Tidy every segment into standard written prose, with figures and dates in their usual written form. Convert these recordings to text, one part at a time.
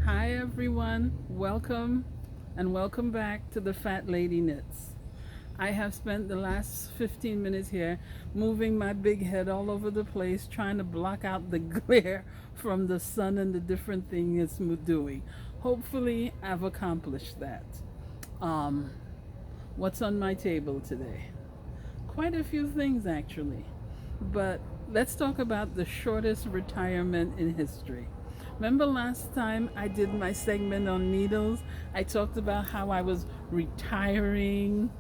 Hi everyone, welcome and welcome back to the Fat Lady Knits. I have spent the last 15 minutes here moving my big head all over the place trying to block out the glare from the sun and the different things it's doing. Hopefully I've accomplished that. Um, what's on my table today? Quite a few things actually. But let's talk about the shortest retirement in history. Remember last time I did my segment on needles? I talked about how I was retiring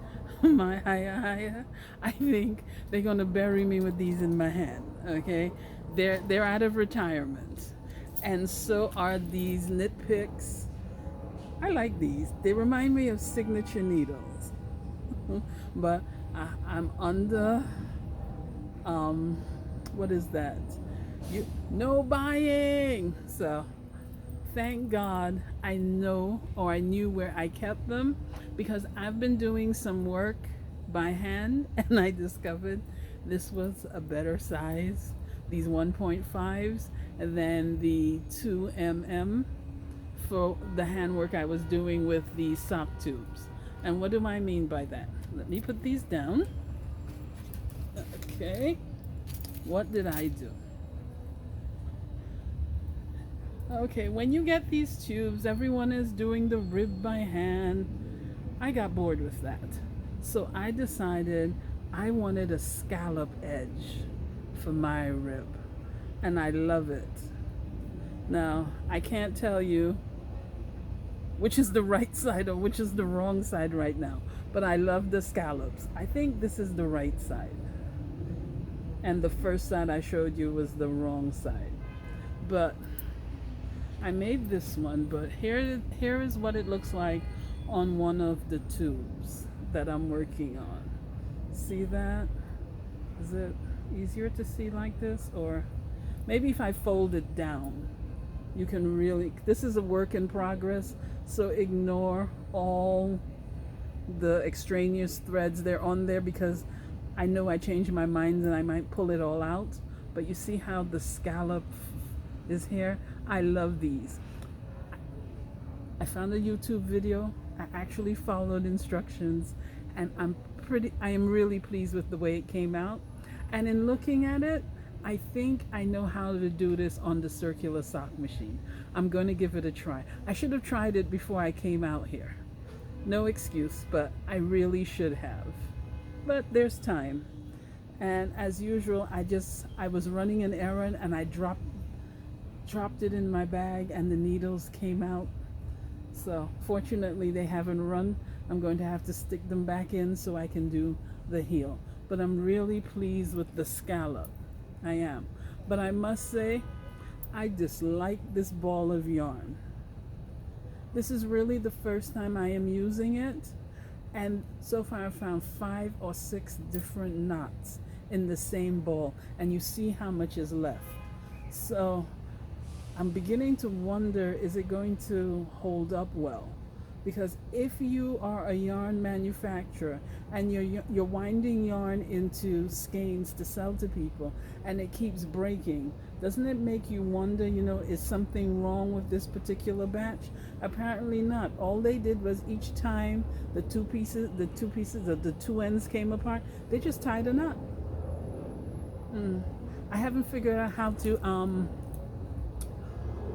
my haya. I think they're gonna bury me with these in my hand. Okay, they're out of retirement, and so are these knit picks. I like these. They remind me of signature needles, but I'm under um what is that, you no buying. So thank God I know, or I knew where I kept them, because I've been doing some work by hand and I discovered this was a better size, these 1.5s, than the 2 mm for the handwork I was doing with the sock tubes. And what do I mean by that? Let me put these down. Okay, what did I do? Okay, when you get these tubes, everyone is doing the rib by hand. I got bored with that. So I decided I wanted a scallop edge for my rib. And I love it. Now, I can't tell you which is the right side or which is the wrong side right now, but I love the scallops. I think this is the right side. And the first side I showed you was the wrong side. But I made this one, but here is what it looks like on one of the tubes that I'm working on. See that? Is it easier to see like this? Or maybe if I fold it down, you can really, this is a work in progress, so ignore all the extraneous threads. They're on there because I know I changed my mind and I might pull it all out. But you see how the scallop is here? I love these. I found a YouTube video. I actually followed instructions, and I am really pleased with the way it came out. And in looking at it, I think I know how to do this on the circular sock machine. I'm going to give it a try. I should have tried it before I came out here. No excuse, but I really should have. But there's time. And as usual, I was running an errand and I dropped it in my bag and the needles came out. So fortunately they haven't run. I'm going to have to stick them back in so I can do the heel. But I'm really pleased with the scallop. I am. But I must say, I dislike this ball of yarn. This is really the first time I am using it. And so far I've found 5 or 6 different knots in the same ball. And you see how much is left. So I'm beginning to wonder, is it going to hold up well? Because if you are a yarn manufacturer and you're winding yarn into skeins to sell to people and it keeps breaking, doesn't it make you wonder, is something wrong with this particular batch? Apparently not. All they did was each time the two pieces of the two ends came apart, they just tied a knot. I haven't figured out how to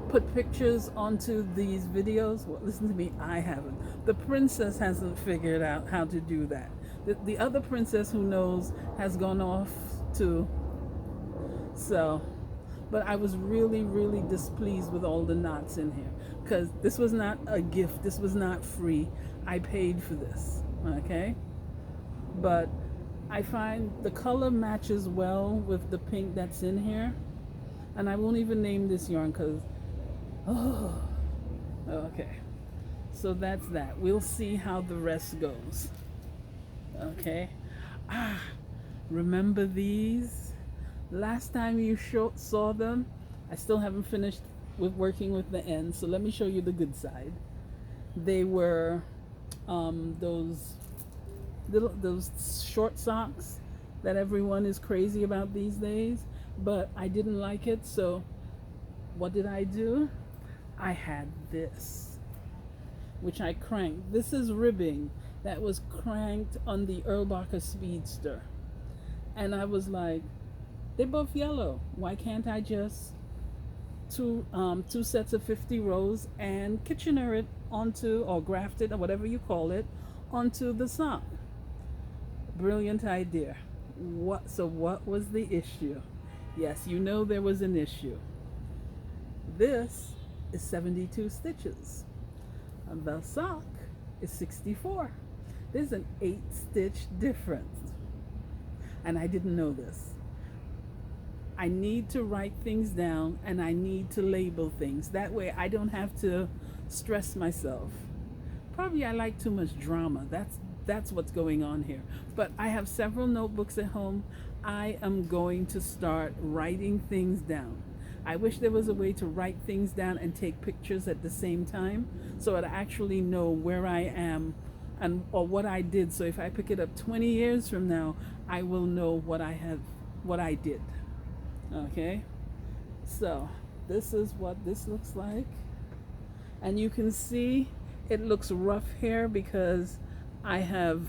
put pictures onto these videos. Well, listen to me, I haven't. The princess hasn't figured out how to do that. The other princess who knows has gone off too. So, but I was really, really displeased with all the knots in here because this was not a gift. This was not free. I paid for this, okay? But I find the color matches well with the pink that's in here. And I won't even name this yarn because oh, okay. So that's that. We'll see how the rest goes. Okay. Remember these? Last time you saw them, I still haven't finished with working with the ends. So let me show you the good side. They were those short socks that everyone is crazy about these days. But I didn't like it, so what did I do? I had this, which I cranked. This is ribbing that was cranked on the Erlbacher Speedster. And I was like, they're both yellow. Why can't I just two sets of 50 rows and Kitchener it onto, or graft it, or whatever you call it, onto the sock? Brilliant idea. What was the issue? Yes, you know there was an issue. This is 72 stitches. The sock is 64. There's an 8-stitch difference. And I didn't know this. I need to write things down and I need to label things. That way I don't have to stress myself. Probably I like too much drama. That's what's going on here. But I have several notebooks at home. I am going to start writing things down. I wish there was a way to write things down and take pictures at the same time so I'd actually know where I am and or what I did. So if I pick it up 20 years from now, I will know what I did. Okay? So, this is what this looks like. And you can see it looks rough here because I have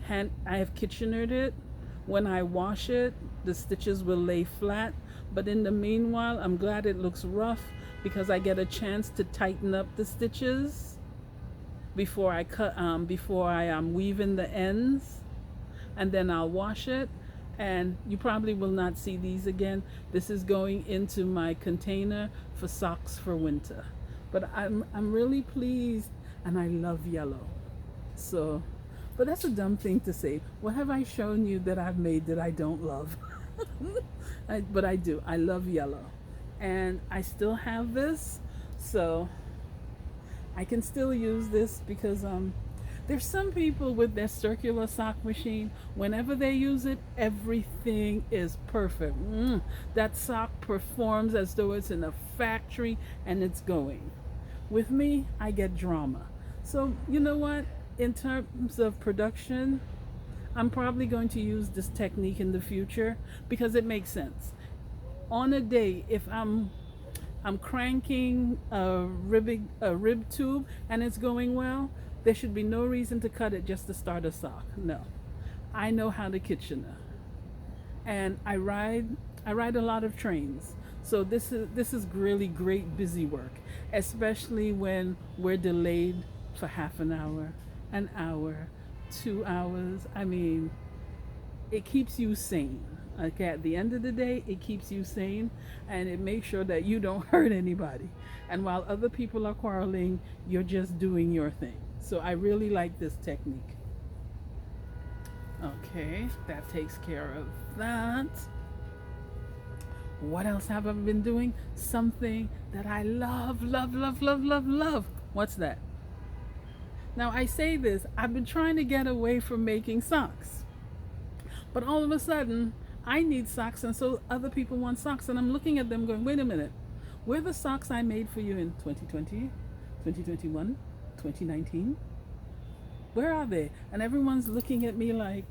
Kitchenered it. When I wash it, the stitches will lay flat. But in the meanwhile, I'm glad it looks rough because I get a chance to tighten up the stitches before I weave in the ends, and then I'll wash it. And you probably will not see these again. This is going into my container for socks for winter. But I'm really pleased, and I love yellow. So, but that's a dumb thing to say. What have I shown you that I've made that I don't love? But I do. I love yellow. And I still have this, so I can still use this because there's some people with their circular sock machine, whenever they use it, everything is perfect. That sock performs as though it's in a factory and it's going. With me, I get drama. So, you know what? In terms of production, I'm probably going to use this technique in the future because it makes sense. On a day, if I'm cranking a rib tube and it's going well, there should be no reason to cut it just to start a sock. No. I know how to Kitchener. And I ride a lot of trains. So this is really great busy work, especially when we're delayed for half an hour, 2 hours. I mean, it keeps you sane. Okay, at the end of the day, it keeps you sane and it makes sure that you don't hurt anybody. And while other people are quarreling, you're just doing your thing. So I really like this technique. Okay, that takes care of that. What else have I been doing? Something that I love. What's that? Now I say this, I've been trying to get away from making socks. But all of a sudden, I need socks and so other people want socks. And I'm looking at them going, wait a minute. Where are the socks I made for you in 2020, 2021, 2019? Where are they? And everyone's looking at me like,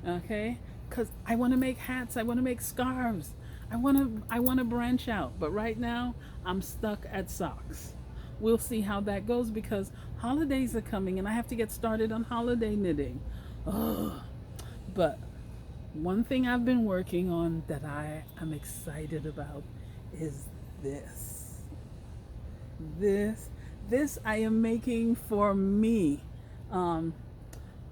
okay, because I want to make hats, I want to make scarves, I want to branch out. But right now, I'm stuck at socks. We'll see how that goes because holidays are coming and I have to get started on holiday knitting. Oh, but one thing I've been working on that I am excited about is this. This I am making for me. I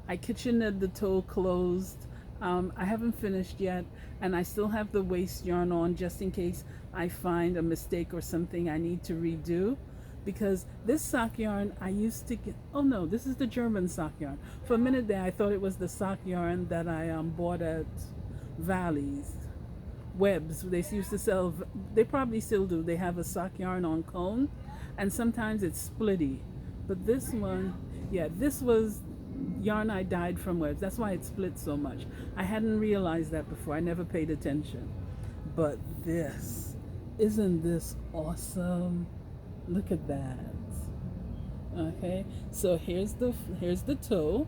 Kitchenered the toe closed. I haven't finished yet and I still have the waste yarn on just in case I find a mistake or something I need to redo. Because this sock yarn I used to get, oh no, this is the German sock yarn. For a minute there I thought it was the sock yarn that I bought at Valley's. Webs, they used to sell, they probably still do, they have a sock yarn on cone and sometimes it's splitty. But this one, yeah, this was yarn I dyed from Webs. That's why it split so much. I hadn't realized that before, I never paid attention. But this, isn't this awesome? Look at that. Okay, so here's the toe.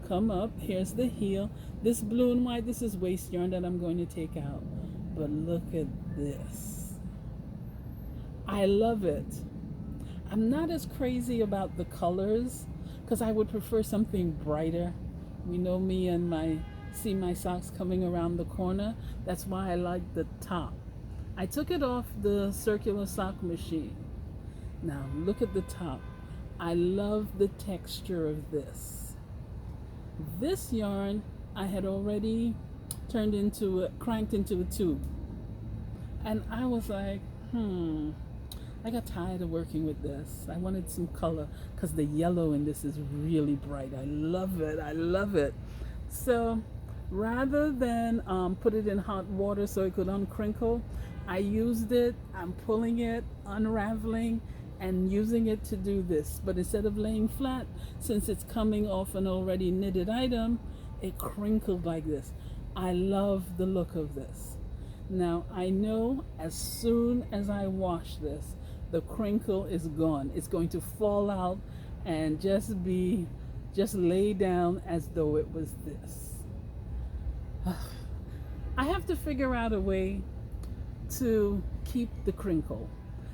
Come up, here's the heel. This blue and white, this is waste yarn that I'm going to take out. But look at this. I love it. I'm not as crazy about the colors because I would prefer something brighter. We know me and my see my socks coming around the corner. That's why I like the top. I took it off the circular sock machine. Now look at the top. I love the texture of this. This yarn I had already cranked into a tube. And I was like, I got tired of working with this. I wanted some color because the yellow in this is really bright. I love it. I love it. So rather than put it in hot water so it could uncrinkle, I used it. I'm pulling it, unraveling, and using it to do this. But instead of laying flat, since it's coming off an already knitted item, it crinkled like this. I love the look of this. Now I know as soon as I wash this, the crinkle is gone. It's going to fall out and just lay down as though it was this. I have to figure out a way to keep the crinkle.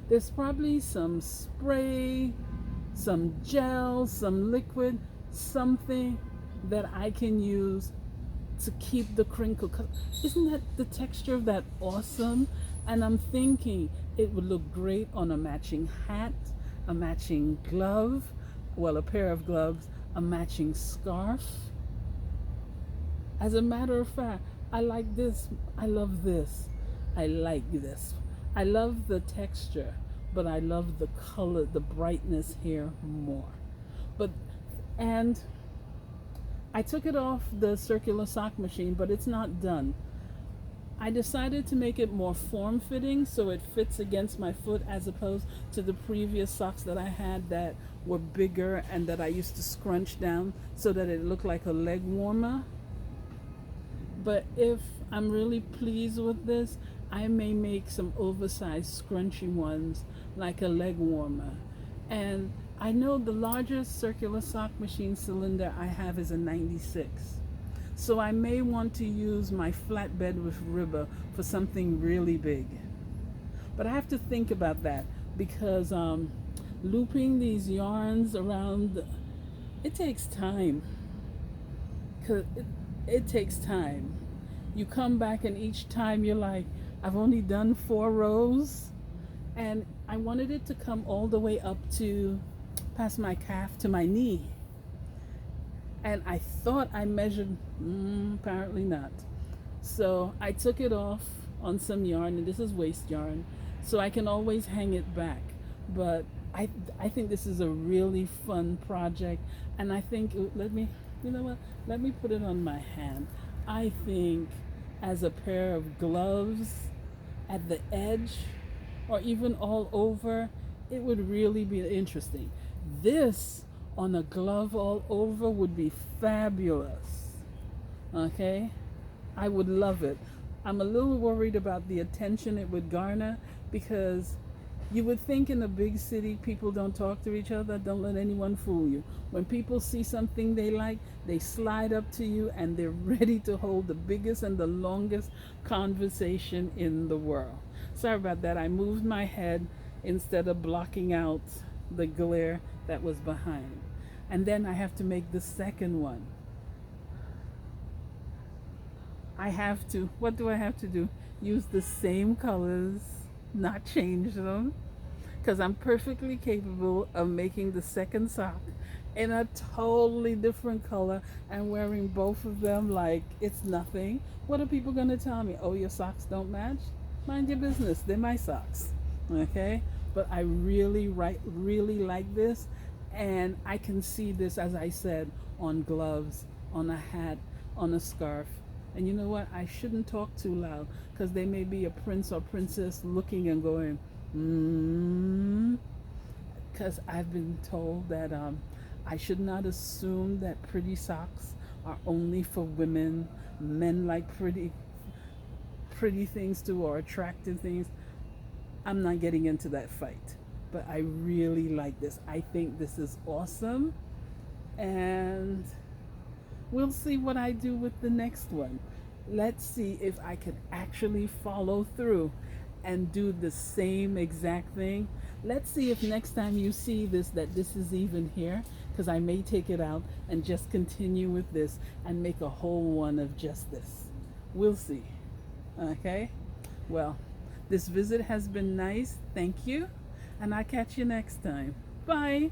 There's probably some spray, some gel, some liquid, something that I can use to keep the crinkle. Isn't that the texture of that awesome? And I'm thinking it would look great on a matching hat, a matching glove, well, a pair of gloves, a matching scarf. As a matter of fact, I like this. I love this. I like this. I love the texture, but I love the color, the brightness here more. But, and I took it off the circular sock machine, but it's not done. I decided to make it more form-fitting so it fits against my foot as opposed to the previous socks that I had that were bigger and that I used to scrunch down so that it looked like a leg warmer. But if I'm really pleased with this, I may make some oversized scrunchy ones like a leg warmer. And I know the largest circular sock machine cylinder I have is a 96. So I may want to use my flatbed with ribber for something really big. But I have to think about that because looping these yarns around, it takes time. It takes time. You come back and each time you're like, I've only done 4 rows. And I wanted it to come all the way up to past my calf to my knee. And I thought I measured, apparently not. So I took it off on some yarn, and this is waste yarn, so I can always hang it back. But I think this is a really fun project, and I think, you know what, let me put it on my hand. I think as a pair of gloves at the edge, or even all over, it would really be interesting. This on a glove all over would be fabulous. Okay? I would love it. I'm a little worried about the attention it would garner because you would think in a big city people don't talk to each other. Don't let anyone fool you. When people see something they like, they slide up to you and they're ready to hold the biggest and the longest conversation in the world. Sorry about that. I moved my head instead of blocking out the glare that was behind. And then I have to make the second one. What do I have to do? Use the same colors, not change them, because I'm perfectly capable of making the second sock in a totally different color and wearing both of them like it's nothing. What are people going to tell me? Oh, your socks don't match? Mind your business. They're my socks. Okay? But I really like this. And I can see this, as I said, on gloves, on a hat, on a scarf. And you know what? I shouldn't talk too loud because there may be a prince or princess looking and going, because I've been told that I should not assume that pretty socks are only for women. Men like pretty things too, or attractive things. I'm not getting into that fight. But I really like this. I think this is awesome. And we'll see what I do with the next one. Let's see if I can actually follow through and do the same exact thing. Let's see if next time you see this that this is even here, because I may take it out and just continue with this and make a whole one of just this. We'll see. Okay? Well, this visit has been nice. Thank you. And I'll catch you next time. Bye.